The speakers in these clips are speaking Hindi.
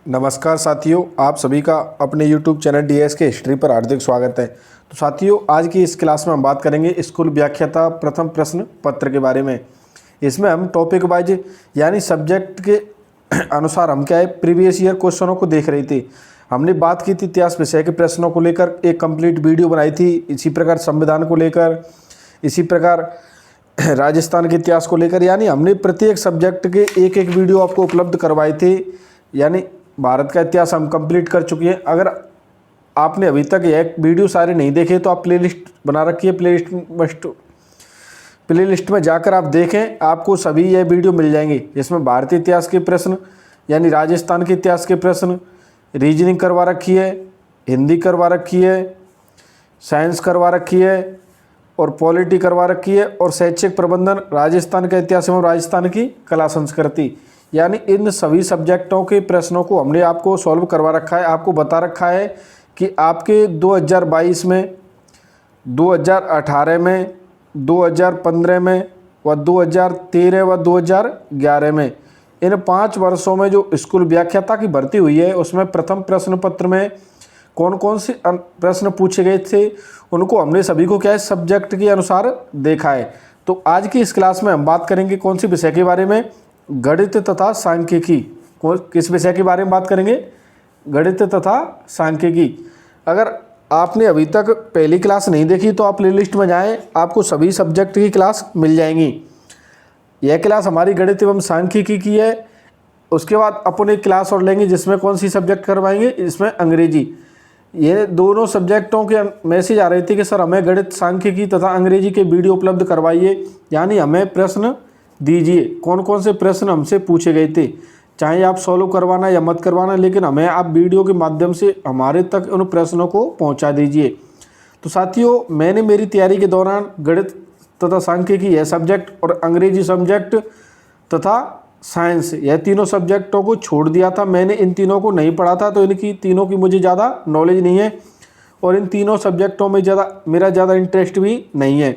नमस्कार साथियों, आप सभी का अपने YouTube चैनल डीएस के हिस्ट्री पर हार्दिक स्वागत है। तो साथियों, आज की इस क्लास में हम बात करेंगे स्कूल व्याख्याता प्रथम प्रश्न पत्र के बारे में। इसमें हम टॉपिक वाइज यानी सब्जेक्ट के अनुसार हम क्या है प्रीवियस ईयर क्वेश्चनों को देख रहे थे। हमने बात की थी इतिहास विषय के प्रश्नों को लेकर, एक कंप्लीट वीडियो बनाई थी। इसी प्रकार संविधान को लेकर, इसी प्रकार राजस्थान के इतिहास को लेकर, यानी हमने प्रत्येक सब्जेक्ट के एक एक वीडियो आपको उपलब्ध करवाए थे। यानी भारत का इतिहास हम कंप्लीट कर चुके हैं। अगर आपने अभी तक यह वीडियो सारे नहीं देखे तो आप प्लेलिस्ट बना रखी है, प्लेलिस्ट में जाकर आप देखें, आपको सभी यह वीडियो मिल जाएंगे। इसमें भारतीय इतिहास के प्रश्न यानी राजस्थान के इतिहास के प्रश्न, रीजनिंग करवा रखी है, हिंदी करवा रखी है, साइंस करवा रखी है और पॉलिटी करवा रखी है, और शैक्षिक प्रबंधन, राजस्थान का इतिहास एवं राजस्थान की कला संस्कृति, यानी इन सभी सब्जेक्टों के प्रश्नों को हमने आपको सॉल्व करवा रखा है। आपको बता रखा है कि आपके 2022 में, 2018 में, 2015 में व 2013 व 2011 में, इन 5 वर्षों में जो स्कूल व्याख्याता की भर्ती हुई है उसमें प्रथम प्रश्न पत्र में कौन कौन से प्रश्न पूछे गए थे, उनको हमने सभी को क्या है सब्जेक्ट के अनुसार देखा है। तो आज की इस क्लास में हम बात करेंगे कौन सी विषय के बारे में, गणित तथा सांख्यिकी। किस विषय के बारे में बात करेंगे, गणित तथा सांख्यिकी। अगर आपने अभी तक पहली क्लास नहीं देखी तो आप प्लेलिस्ट में जाएं, आपको सभी सब्जेक्ट की क्लास मिल जाएंगी। यह क्लास हमारी गणित एवं सांख्यिकी की है। उसके बाद अपन एक क्लास और लेंगे जिसमें कौन सी सब्जेक्ट करवाएंगे, इसमें अंग्रेजी। ये दोनों सब्जेक्टों के मैसेज आ रहे थे कि सर हमें गणित सांख्यिकी तथा अंग्रेजी के वीडियो उपलब्ध करवाइए, यानी हमें प्रश्न दीजिए, कौन कौन से प्रश्न हमसे पूछे गए थे, चाहे आप सॉल्व करवाना या मत करवाना, लेकिन हमें आप वीडियो के माध्यम से हमारे तक उन प्रश्नों को पहुंचा दीजिए। तो साथियों, मैंने मेरी तैयारी के दौरान गणित तथा सांख्यिकी यह सब्जेक्ट और अंग्रेजी सब्जेक्ट तथा साइंस यह तीनों सब्जेक्टों को छोड़ दिया था। मैंने इन तीनों को नहीं पढ़ा था, तो इनकी तीनों की मुझे ज़्यादा नॉलेज नहीं है और इन तीनों सब्जेक्टों में मेरा ज़्यादा इंटरेस्ट भी नहीं है।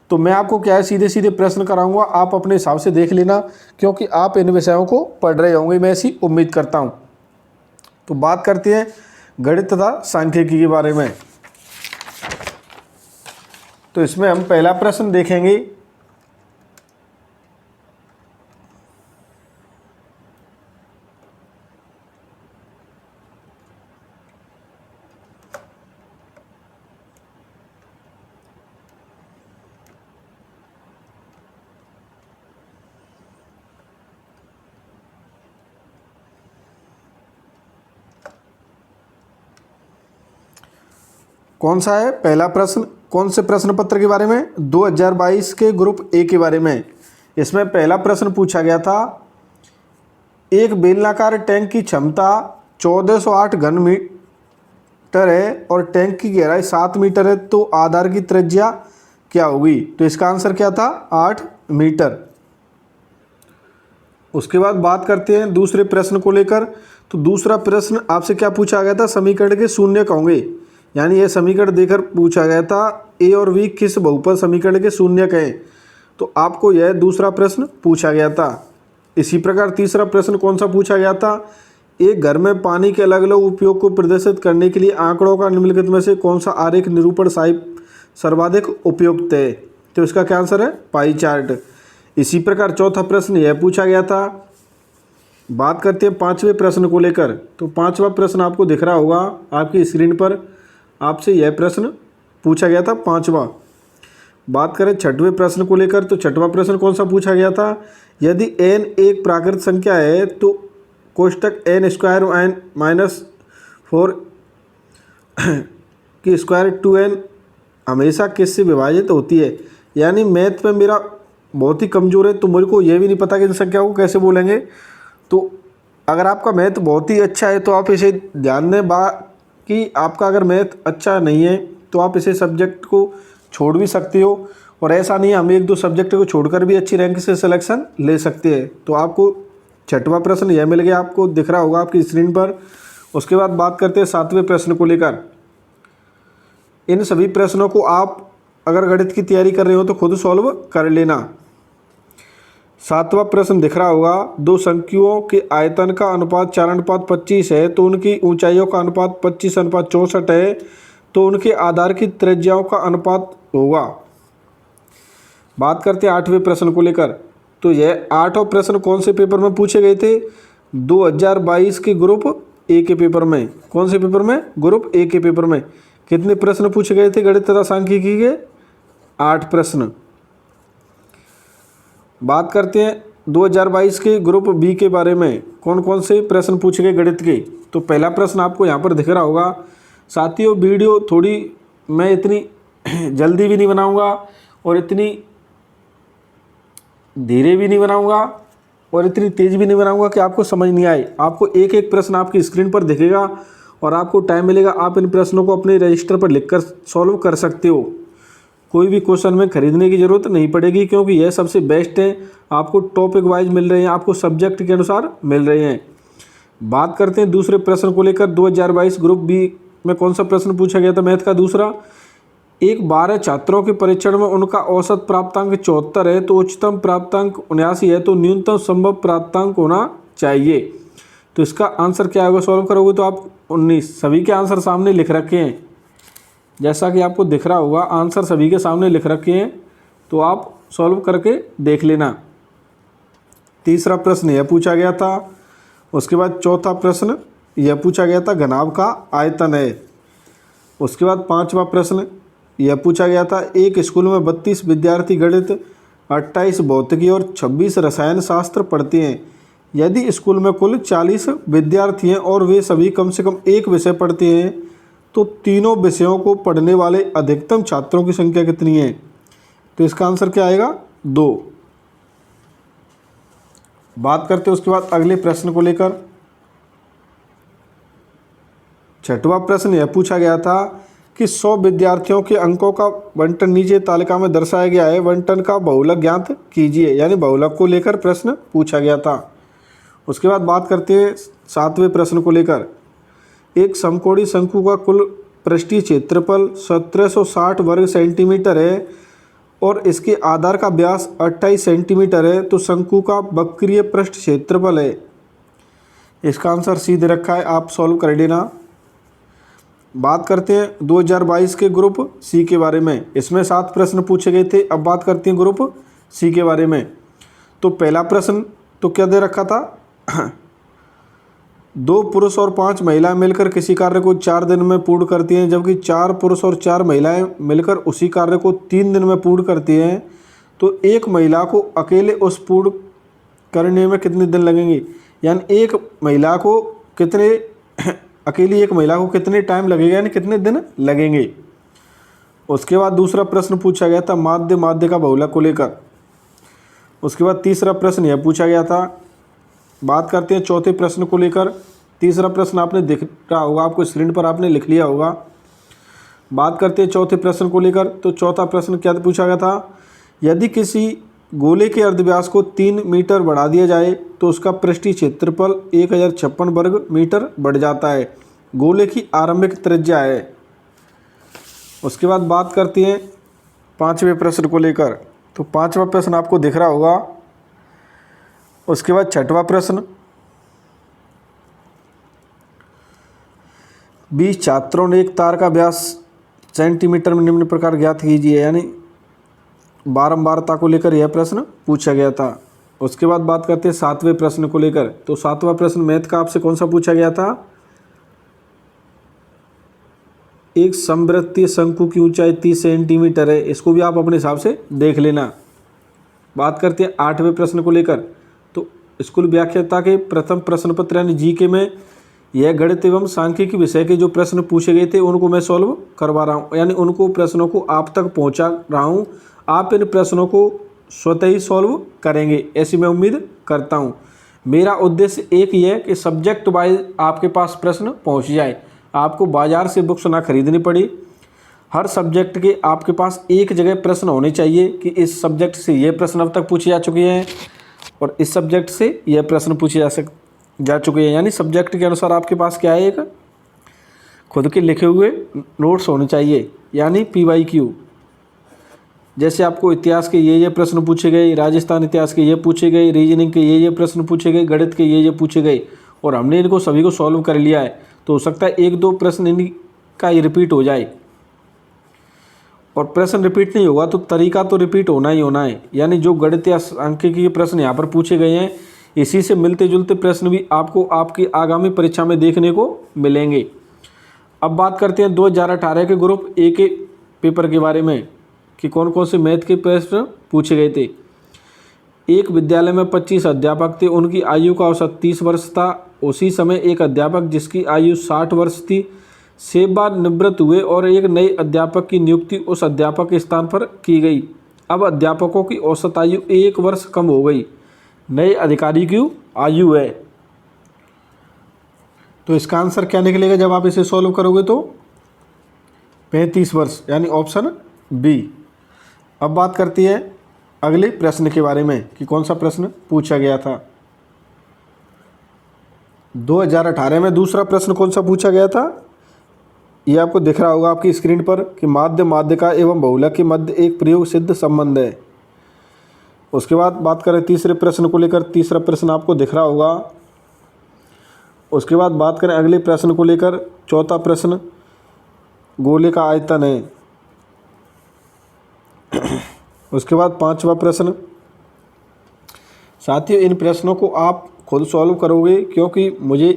तो मैं आपको क्या है सीधे सीधे प्रश्न कराऊंगा, आप अपने हिसाब से देख लेना, क्योंकि आप इन विषयों को पढ़ रहे होंगे, मैं ऐसी उम्मीद करता हूं। तो बात करते हैं गणित तथा सांख्यिकी के बारे में। तो इसमें हम पहला प्रश्न देखेंगे। कौन सा है पहला प्रश्न, कौन से प्रश्न पत्र के बारे में, 2022 के ग्रुप ए के बारे में। इसमें पहला प्रश्न पूछा गया था, एक बेलनाकार टैंक की क्षमता 1408 घन मीटर है और टैंक की गहराई 7 मीटर है, तो आधार की त्रिज्या क्या होगी। तो इसका आंसर क्या था, 8 मीटर। उसके बाद बात करते हैं दूसरे प्रश्न को लेकर। तो दूसरा प्रश्न आपसे क्या पूछा गया था, समीकरण के शून्य होंगे, यानी यह समीकरण देकर पूछा गया था ए और बी किस बहुपद समीकरण के शून्य कहें। तो आपको यह दूसरा प्रश्न पूछा गया था। इसी प्रकार तीसरा प्रश्न कौन सा पूछा गया था, एक घर में पानी के अलग अलग उपयोग को प्रदर्शित करने के लिए आंकड़ों का निम्नलिखित में से कौन सा आरेख निरूपण सर्वाधिक उपयुक्त है। तो इसका क्या आंसर है, पाई चार्ट। इसी प्रकार चौथा प्रश्न यह पूछा गया था। बात करते हैं पांचवें प्रश्न को लेकर। तो पांचवा प्रश्न आपको दिख रहा होगा आपकी स्क्रीन पर, आपसे यह प्रश्न पूछा गया था पांचवा। बात करें छठवें प्रश्न को लेकर। तो छठवां प्रश्न कौन सा पूछा गया था, यदि n एक प्राकृत संख्या है तो कोष्टक n स्क्वायर -4 की स्क्वायर 2n हमेशा किससे विभाजित होती है। यानी मैथ में मेरा बहुत ही कमज़ोर है, तो मुझे को ये भी नहीं पता कि इन संख्या को कैसे बोलेंगे। तो अगर आपका मैथ बहुत ही अच्छा है तो आप इसे ध्यान दें, कि आपका अगर मैथ अच्छा नहीं है तो आप इसे सब्जेक्ट को छोड़ भी सकते हो, और ऐसा नहीं है हम एक दो सब्जेक्ट को छोड़कर भी अच्छी रैंक से सिलेक्शन ले सकते हैं। तो आपको छठवां प्रश्न यह मिल गया, आपको दिख रहा होगा आपकी स्क्रीन पर। उसके बाद बात करते हैं सातवें प्रश्न को लेकर। इन सभी प्रश्नों को आप अगर गणित की तैयारी कर रहे हो तो खुद सॉल्व कर लेना। 7वां प्रश्न दिख रहा होगा, दो संख्याओं के आयतन का अनुपात 4:25 है तो उनकी ऊंचाइयों का अनुपात 25:64 है, तो उनके आधार की त्रिज्याओं का अनुपात होगा। बात करते हैं 8वें प्रश्न को लेकर। तो यह 8वां प्रश्न कौन से पेपर में पूछे गए थे? 2022 के ग्रुप ए के पेपर में। कौन से पेपर में? ग्रुप ए के पेपर में। कितने प्रश्न पूछे गए थे गणित तथा सांख्यिकी के? 8 प्रश्न। बात करते हैं 2022 के ग्रुप बी के बारे में। कौन कौन से प्रश्न पूछे गए गणित के? तो पहला प्रश्न आपको यहाँ पर दिख रहा होगा। साथियों, वीडियो थोड़ी मैं इतनी जल्दी भी नहीं बनाऊंगा और इतनी धीरे भी नहीं बनाऊंगा और इतनी तेज़ भी नहीं बनाऊंगा कि आपको समझ नहीं आए। आपको एक एक प्रश्न आपकी स्क्रीन पर दिखेगा और आपको टाइम मिलेगा, आप इन प्रश्नों को अपने रजिस्टर पर लिखकर सॉल्व कर सकते हो। कोई भी क्वेश्चन में खरीदने की ज़रूरत नहीं पड़ेगी, क्योंकि यह सबसे बेस्ट है। आपको टॉपिक वाइज मिल रहे हैं, आपको सब्जेक्ट के अनुसार मिल रहे हैं। बात करते हैं दूसरे प्रश्न को लेकर। 2022 ग्रुप बी में कौन सा प्रश्न पूछा गया था मैथ का? दूसरा, एक 12 छात्रों के परीक्षण में उनका औसत प्राप्तांक 74 है तो उच्चतम प्राप्तांक 79 है, तो न्यूनतम संभव प्राप्तांक होना चाहिए। तो इसका आंसर क्या होगा? सॉल्व करोगे तो आप 19। सभी के आंसर सामने लिख रखे हैं, जैसा कि आपको दिख रहा होगा, आंसर सभी के सामने लिख रखे हैं, तो आप सॉल्व करके देख लेना। तीसरा प्रश्न यह पूछा गया था। उसके बाद चौथा प्रश्न यह पूछा गया था, घनाभ का आयतन है। उसके बाद 5वां प्रश्न यह पूछा गया था, एक स्कूल में 32 विद्यार्थी गणित, 28 भौतिकी और 26 रसायन शास्त्र पढ़ते हैं। यदि स्कूल में कुल 40 विद्यार्थी हैं और वे सभी कम से कम एक विषय पढ़ते हैं, तो तीनों विषयों को पढ़ने वाले अधिकतम छात्रों की संख्या कितनी है? तो इसका आंसर क्या आएगा? 2। बात करते हैं उसके बाद अगले प्रश्न को लेकर। 6वां प्रश्न यह पूछा गया था कि 100 विद्यार्थियों के अंकों का बंटन नीचे तालिका में दर्शाया गया है, बंटन का बहुलक ज्ञात कीजिए। यानी बहुलक को लेकर प्रश्न पूछा गया था। उसके बाद बात करते हैं 7वें प्रश्न को लेकर। एक समकोणीय शंकु का कुल पृष्ठीय क्षेत्रफल 1760 वर्ग सेंटीमीटर है और इसके आधार का व्यास 28 सेंटीमीटर है, तो शंकु का वक्रीय पृष्ठ क्षेत्रफल है। इसका आंसर सीधे रखा है, आप सॉल्व कर लेना। बात करते हैं 2022 के ग्रुप सी के बारे में। इसमें 7 प्रश्न पूछे गए थे। अब बात करते हैं ग्रुप सी के बारे में। तो पहला प्रश्न तो क्या दे रखा था? 2 पुरुष और 5 महिलाएं मिलकर किसी कार्य को 4 दिन में पूर्ण करती हैं, जबकि 4 पुरुष और 4 महिलाएं मिलकर उसी कार्य को 3 दिन में पूर्ण करती हैं, तो एक महिला को अकेले उस पूर्ण करने में कितने दिन लगेंगे? यानी एक महिला को कितने टाइम लगेगा, यानी कितने दिन लगेंगे। उसके बाद दूसरा प्रश्न पूछा गया था माध्य का बहुलक को लेकर। उसके बाद तीसरा प्रश्न यह पूछा गया था। बात करते हैं चौथे प्रश्न को लेकर। तीसरा प्रश्न आपने दिख रहा होगा, आपको स्क्रीन पर आपने लिख लिया होगा। बात करते हैं चौथे प्रश्न को लेकर। तो चौथा प्रश्न क्या पूछा गया था? यदि किसी गोले के अर्धव्यास को 3 मीटर बढ़ा दिया जाए तो उसका पृष्ठीय क्षेत्रफल 1056 वर्ग मीटर बढ़ जाता है। गोले की आरंभिक त्रिज्या है। उसके बाद बात करते हैं 5वें प्रश्न को लेकर। तो 5वां प्रश्न आपको दिख रहा होगा। उसके बाद 6वां प्रश्न, 20 छात्रों ने एक तार का व्यास सेंटीमीटर में निम्न प्रकार ज्ञात कीजिए। यानी बारंबारता को लेकर यह प्रश्न पूछा गया था। उसके बाद बात करते हैं 7वें प्रश्न को लेकर। तो 7वां प्रश्न मैथ का आपसे कौन सा पूछा गया था? एक समवृत्तीय शंकु की ऊंचाई 30 सेंटीमीटर है। इसको भी आप अपने हिसाब से देख लेना। बात करते हैं 8वें प्रश्न को लेकर। तो स्कूल व्याख्याता के प्रथम प्रश्न पत्र यानी जीके में यह गणित एवं सांख्यिकी विषय के जो प्रश्न पूछे गए थे उनको मैं सॉल्व करवा रहा हूँ, यानी उनको प्रश्नों को आप तक पहुँचा रहा हूँ। आप इन प्रश्नों को स्वतः ही सॉल्व करेंगे, ऐसी मैं उम्मीद करता हूँ। मेरा उद्देश्य एक ही है कि सब्जेक्ट वाइज आपके पास प्रश्न पहुँच जाए, आपको बाज़ार से बुक्स ना खरीदनी पड़ी। हर सब्जेक्ट के आपके पास एक जगह प्रश्न होने चाहिए कि इस सब्जेक्ट से ये प्रश्न अब तक पूछे जा चुके हैं और इस सब्जेक्ट से यह प्रश्न पूछे जा चुके हैं। यानी सब्जेक्ट के अनुसार आपके पास क्या है, एक खुद के लिखे हुए नोट्स होने चाहिए, यानी PYQ। जैसे आपको इतिहास के ये प्रश्न पूछे गए, राजस्थान इतिहास के ये पूछे गए, रीजनिंग के ये प्रश्न पूछे गए, गणित के ये पूछे गए और हमने इनको सभी को सॉल्व कर लिया है, तो हो सकता है एक दो प्रश्न इनका ही रिपीट हो जाए। और प्रश्न रिपीट नहीं होगा तो तरीका तो रिपीट होना ही होना है। यानी जो गणित या सांख्यिकी के प्रश्न यहाँ पर पूछे गए हैं, इसी से मिलते जुलते प्रश्न भी आपको आपकी आगामी परीक्षा में देखने को मिलेंगे। अब बात करते हैं 2018 के ग्रुप ए के पेपर के बारे में कि कौन कौन से मैथ के प्रश्न पूछे गए थे। एक विद्यालय में 25 अध्यापक थे, उनकी आयु का औसत 30 वर्ष था। उसी समय एक अध्यापक जिसकी आयु 60 वर्ष थी सेवानिवृत्त हुए और एक नए अध्यापक की नियुक्ति उस अध्यापक के स्थान पर की गई। अब अध्यापकों की औसत आयु 1 वर्ष कम हो गई, नए अधिकारी की आयु है। तो इसका आंसर क्या निकलेगा जब आप इसे सॉल्व करोगे? तो 35 वर्ष, यानी ऑप्शन बी। अब बात करती है अगले प्रश्न के बारे में कि कौन सा प्रश्न पूछा गया था। 2018 में दूसरा प्रश्न कौन सा पूछा गया था, ये आपको दिख रहा होगा आपकी स्क्रीन पर कि माध्य, माध्यिका एवं बहुलक के मध्य एक प्रयोग सिद्ध संबंध है। उसके बाद बात करें तीसरे प्रश्न को लेकर, तीसरा प्रश्न आपको दिख रहा होगा। उसके बाद बात करें अगले प्रश्न को लेकर, चौथा प्रश्न गोले का आयतन है। उसके बाद पांचवा प्रश्न। साथियों इन प्रश्नों को आप खुद सॉल्व करोगे क्योंकि मुझे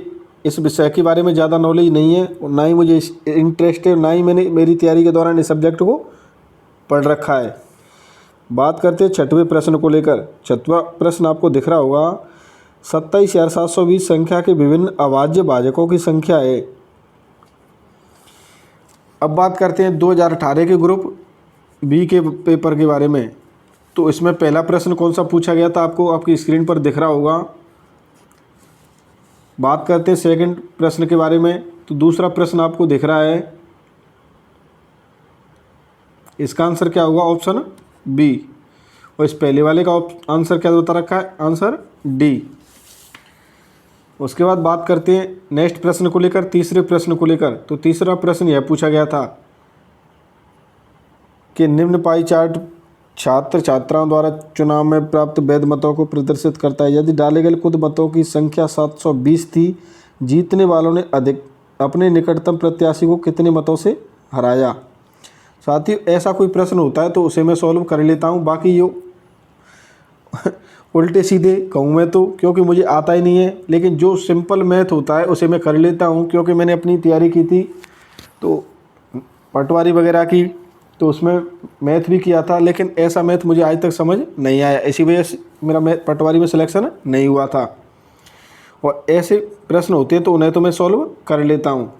इस विषय के बारे में ज़्यादा नॉलेज नहीं है और ना ही मुझे इंटरेस्ट है, ना ही मैंने मेरी तैयारी के दौरान इस सब्जेक्ट को पढ़ रखा है। बात करते हैं छठवें प्रश्न को लेकर। छठवां प्रश्न आपको दिख रहा होगा 27,720 संख्या के विभिन्न अभाज्य भाजकों की संख्या है। अब बात करते हैं 2018 के ग्रुप बी के पेपर के बारे में। तो इसमें पहला प्रश्न कौन सा पूछा गया था आपको आपकी स्क्रीन पर दिख रहा होगा। बात करते हैं सेकंड प्रश्न के बारे में। तो दूसरा प्रश्न आपको दिख रहा है, इसका आंसर क्या होगा? Option B. और इस पहले वाले का आंसर क्या बता रखा है? Answer D. उसके बाद बात करते हैं नेक्स्ट प्रश्न को लेकर, तीसरे प्रश्न को लेकर। तो तीसरा प्रश्न यह पूछा गया था कि निम्न पाई चार्ट छात्र छात्राओं द्वारा चुनाव में प्राप्त वैध मतों को प्रदर्शित करता है। यदि डाले गए कुल मतों की संख्या 720 थी, जीतने वालों ने अधिक अपने निकटतम प्रत्याशी को कितने मतों से हराया? साथियों ऐसा कोई प्रश्न होता है तो उसे मैं सॉल्व कर लेता हूँ, बाकी यो उल्टे सीधे कहूँ मैं तो क्योंकि मुझे आता ही नहीं है, लेकिन जो सिंपल मैथ होता है उसे मैं कर लेता हूँ क्योंकि मैंने अपनी तैयारी की थी तो पटवारी वगैरह की, तो उसमें मैथ भी किया था, लेकिन ऐसा मैथ मुझे आज तक समझ नहीं आया, इसी वजह से मेरा मैथ पटवारी में सिलेक्शन नहीं हुआ था। और ऐसे प्रश्न होते हैं तो उन्हें तो मैं सॉल्व कर लेता हूँ।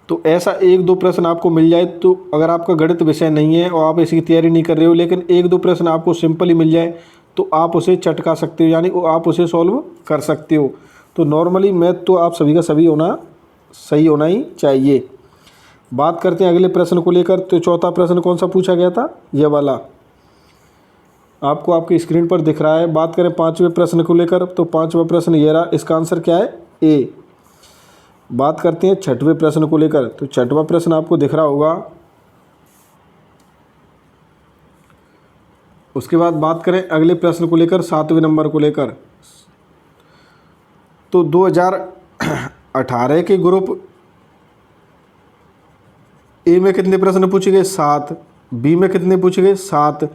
तो ऐसा एक दो प्रश्न आपको मिल जाए, तो अगर आपका गणित विषय नहीं है और आप इसकी तैयारी नहीं कर रहे हो, लेकिन एक दो प्रश्न आपको सिंपल ही मिल जाए तो आप उसे चटका सकते हो, यानी आप उसे सॉल्व कर सकते हो। तो नॉर्मली मैथ तो आप सभी का सभी होना सही होना ही चाहिए। बात करते हैं अगले प्रश्न को लेकर। तो चौथा प्रश्न कौन सा पूछा गया था? यह वाला आपको आपकी स्क्रीन पर दिख रहा है। बात करें पांचवें प्रश्न को लेकर। तो पांचवा प्रश्न ये रहा, इसका आंसर क्या है? ए। बात करते हैं छठवें प्रश्न को लेकर। तो छठवां प्रश्न आपको दिख रहा होगा। उसके बाद बात करें अगले प्रश्न को लेकर, सातवें नंबर को लेकर। तो 2018 के ग्रुप ए में कितने प्रश्न पूछे गए? 7। बी में कितने पूछे गए? 7।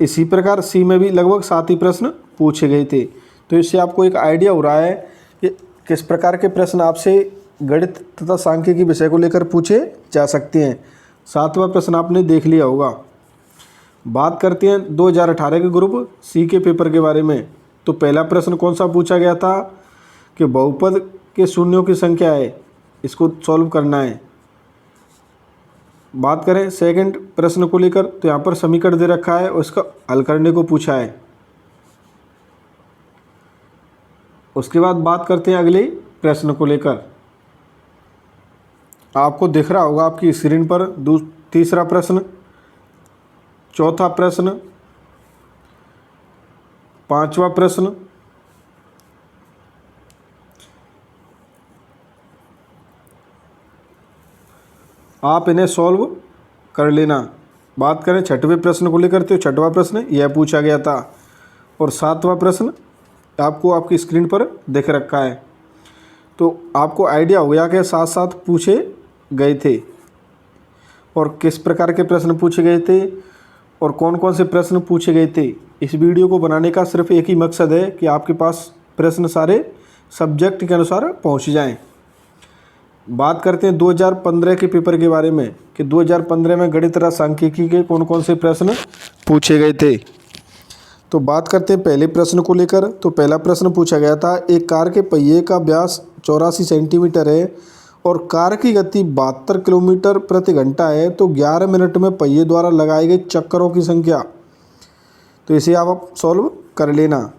इसी प्रकार सी में भी लगभग 7 ही प्रश्न पूछे गए थे। तो इससे आपको एक आइडिया हो रहा है कि किस प्रकार के प्रश्न आपसे गणित तथा सांख्यिकी विषय को लेकर पूछे जा सकते हैं। 7वां प्रश्न आपने देख लिया होगा। बात करते हैं 2018 के ग्रुप सी के पेपर के बारे में। तो पहला प्रश्न कौन सा पूछा गया था कि बहुपद के शून्यों की संख्या है, इसको सॉल्व करना है। बात करें सेकंड प्रश्न को लेकर। तो यहाँ पर समीकरण दे रखा है और इसका हल करने को पूछा है। उसके बाद बात करते हैं अगले प्रश्न को लेकर। आपको दिख रहा होगा आपकी स्क्रीन पर तीसरा प्रश्न, चौथा प्रश्न, पांचवा प्रश्न, आप इन्हें सॉल्व कर लेना। बात करें छठवें प्रश्न को लेकर तो छठवां प्रश्न यह पूछा गया था और सातवां प्रश्न आपको आपकी स्क्रीन पर दिख रखा है। तो आपको आइडिया हो गया कि साथ साथ पूछे गए थे और किस प्रकार के प्रश्न पूछे गए थे और कौन कौन से प्रश्न पूछे गए थे। इस वीडियो को बनाने का सिर्फ एक ही मकसद है कि आपके पास प्रश्न सारे सब्जेक्ट के अनुसार पहुंच जाएं। बात करते हैं 2015 के पेपर के बारे में कि 2015 में गणित तथा सांख्यिकी के कौन कौन से प्रश्न पूछे गए थे। तो बात करते हैं पहले प्रश्न को लेकर। तो पहला प्रश्न पूछा गया था, एक कार के पहिए का व्यास 84 सेंटीमीटर है और कार की गति 72 किलोमीटर प्रति घंटा है, तो 11 मिनट में पहिए द्वारा लगाए गए चक्करों की संख्या। तो इसे आप सॉल्व कर लेना।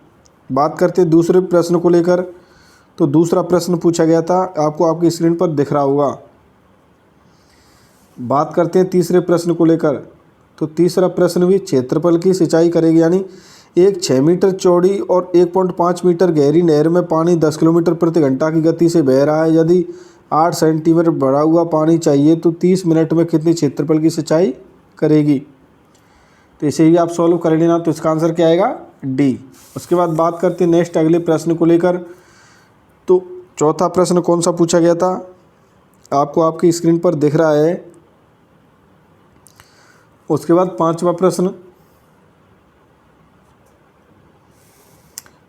बात करते हैं दूसरे प्रश्न को लेकर। तो दूसरा प्रश्न पूछा गया था, आपको आपकी स्क्रीन पर दिख रहा होगा। बात करते हैं तीसरे प्रश्न को लेकर। तो तीसरा प्रश्न भी क्षेत्रफल की सिंचाई करेगी, यानी एक 6 मीटर चौड़ी और 1.5 मीटर गहरी नहर में पानी 10 किलोमीटर प्रति घंटा की गति से बह रहा है। यदि 8 सेंटीमीटर बढ़ा हुआ पानी चाहिए तो 30 मिनट में कितनी क्षेत्रफल की सिंचाई करेगी। तो इसे ही आप सॉल्व कर लेना। तो इसका आंसर क्या आएगा? डी। उसके बाद बात करते हैं नेक्स्ट अगले प्रश्न को लेकर। तो चौथा प्रश्न कौन सा पूछा गया था, आपको आपकी स्क्रीन पर दिख रहा है। उसके बाद पांचवा प्रश्न।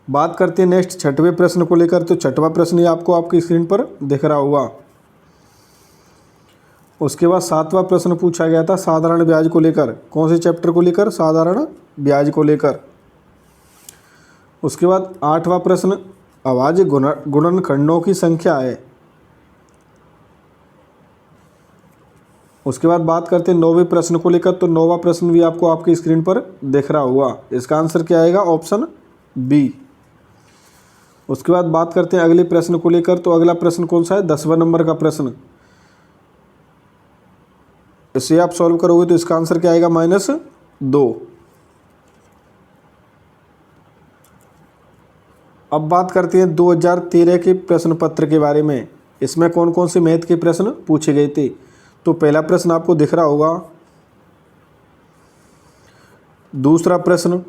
बात करते हैं नेक्स्ट छठवें प्रश्न को लेकर। तो छठवां प्रश्न ये आपको आपकी स्क्रीन पर दिख रहा होगा। उसके बाद सातवां प्रश्न पूछा गया था साधारण ब्याज को लेकर। कौन से चैप्टर को लेकर? साधारण ब्याज को लेकर। उसके बाद आठवां प्रश्न अभाज्य गुणनखंडों की संख्या है। उसके बाद बात करते हैं नौवें प्रश्न को लेकर। तो नौवां प्रश्न भी आपको आपकी स्क्रीन पर दिख रहा होगा। इसका आंसर क्या आएगा? Option B. उसके बाद बात करते हैं अगले प्रश्न को लेकर। तो अगला प्रश्न कौन सा है? 10वां नंबर का प्रश्न। इसे आप सॉल्व करोगे तो इसका आंसर क्या आएगा? -2। अब बात करते हैं 2013 के प्रश्न पत्र के बारे में। इसमें कौन कौन से मैथ के प्रश्न पूछे गए थे। तो पहला प्रश्न आपको दिख रहा होगा। दूसरा प्रश्न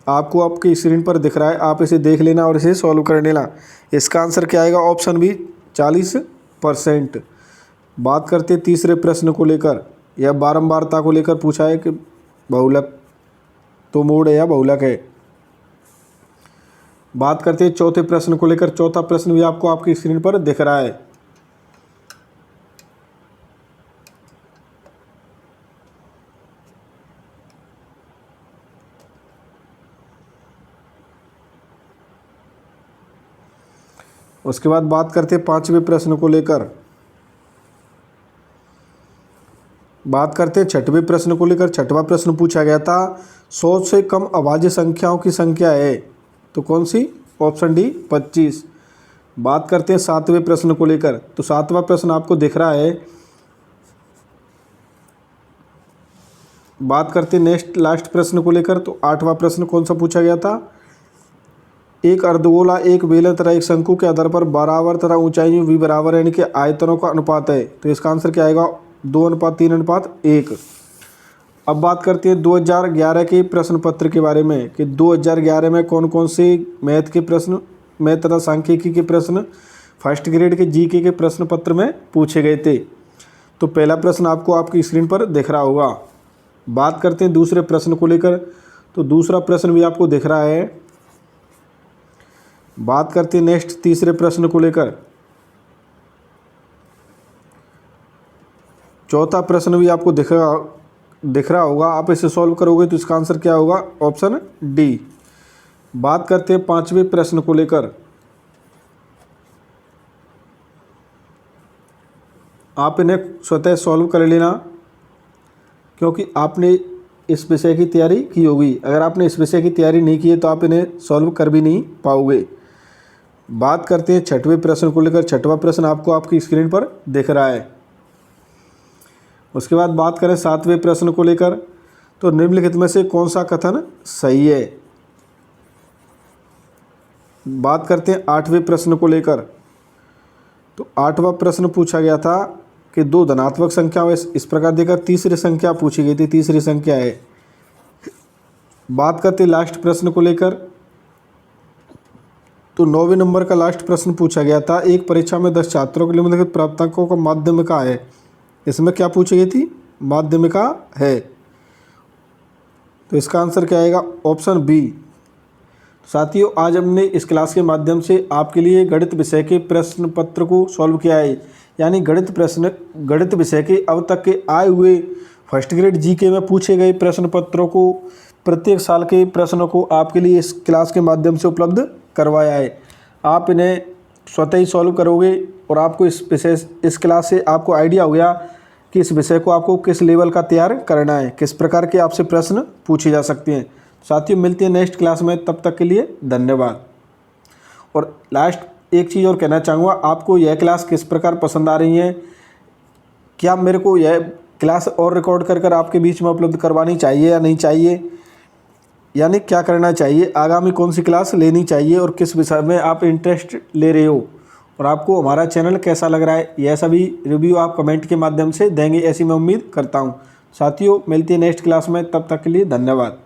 आपको आपकी स्क्रीन पर दिख रहा है, आप इसे देख लेना और इसे सॉल्व कर लेना। इसका आंसर क्या आएगा? Option B 40%। बात करते हैं तीसरे प्रश्न को लेकर। यह बारंबारता को लेकर पूछा है कि बहुलक तो मोड है या बहुलक है। बात करते हैं चौथे प्रश्न को लेकर। चौथा प्रश्न भी आपको आपकी स्क्रीन पर दिख रहा है। उसके बाद बात करते हैं पांचवें प्रश्न को लेकर। बात करते हैं छठवें प्रश्न को लेकर। छठवां प्रश्न पूछा गया था 100 से कम अभाज्य संख्याओं की संख्या है। तो कौन सी? Option D 25। बात करते हैं सातवें प्रश्न को लेकर। तो सातवां प्रश्न आपको दिख रहा है। बात करते हैं नेक्स्ट लास्ट प्रश्न को लेकर। तो आठवां प्रश्न कौन सा पूछा गया था? एक अर्धगोला एक बेलन तथा एक शंकु के आधार पर बराबर तथा ऊंचाई v बराबर यानी कि आयतनों का अनुपात है। तो इसका आंसर क्या आएगा? 2:3:1। अब बात करते हैं 2011 के प्रश्न पत्र के बारे में कि 2011 में कौन कौन से मैथ के प्रश्न, मैथ तथा सांख्यिकी के प्रश्न फर्स्ट ग्रेड के जीके के प्रश्न पत्र में पूछे गए थे। तो पहला प्रश्न आपको आपकी स्क्रीन पर दिख रहा होगा। बात करते हैं दूसरे प्रश्न को लेकर। तो दूसरा प्रश्न भी आपको दिख रहा है। बात करते हैं नेक्स्ट तीसरे प्रश्न को लेकर। चौथा प्रश्न भी आपको दिख रहा होगा। आप इसे सॉल्व करोगे तो इसका आंसर क्या होगा? Option D. बात करते हैं पांचवें प्रश्न को लेकर। आप इन्हें स्वतः सॉल्व कर लेना क्योंकि आपने इस विषय की तैयारी की होगी। अगर आपने इस विषय की तैयारी नहीं की है तो आप इन्हें सॉल्व कर भी नहीं पाओगे। बात करते हैं छठवें प्रश्न को लेकर। छठवां प्रश्न आपको आपकी स्क्रीन पर दिख रहा है। उसके बाद बात करें सातवें प्रश्न को लेकर। तो निम्नलिखित में से कौन सा कथन सही है। बात करते हैं आठवें प्रश्न को लेकर। तो आठवां प्रश्न पूछा गया था कि दो धनात्मक संख्या इस प्रकार देकर तीसरी संख्या पूछी गई थी, तीसरी संख्या है। बात करते लास्ट प्रश्न को लेकर, तो 9वें नंबर का लास्ट प्रश्न पूछा गया था। एक परीक्षा में 10 छात्रों के निम्नलिखित प्राप्तांकों का माध्यमिका है। इसमें क्या पूछी गई थी? माध्यमिका है। तो इसका आंसर क्या आएगा? Option B. साथियों, आज हमने इस क्लास के माध्यम से आपके लिए गणित विषय के प्रश्न पत्र को सॉल्व किया है, यानी गणित विषय के अब तक के आए हुए फर्स्ट ग्रेड जीके में पूछे गए प्रश्न पत्रों को, प्रत्येक साल के प्रश्नों को आपके लिए इस क्लास के माध्यम से उपलब्ध करवाया है। आप इन्हें स्वतः ही सॉल्व करोगे और आपको इस क्लास से आपको आइडिया हो गया कि इस विषय को आपको किस लेवल का तैयार करना है, किस प्रकार के आपसे प्रश्न पूछे जा सकते हैं। साथियों, मिलते हैं नेक्स्ट क्लास में, तब तक के लिए धन्यवाद। और लास्ट एक चीज़ और कहना चाहूँगा, आपको यह क्लास किस प्रकार पसंद आ रही है? क्या मेरे को यह क्लास और रिकॉर्ड कर आपके बीच में उपलब्ध करवानी चाहिए या नहीं चाहिए, यानी क्या करना चाहिए, आगामी कौन सी क्लास लेनी चाहिए और किस विषय में आप इंटरेस्ट ले रहे हो, और आपको हमारा चैनल कैसा लग रहा है, यह सभी रिव्यू आप कमेंट के माध्यम से देंगे, ऐसी मैं उम्मीद करता हूँ। साथियों, मिलती है नेक्स्ट क्लास में, तब तक के लिए धन्यवाद।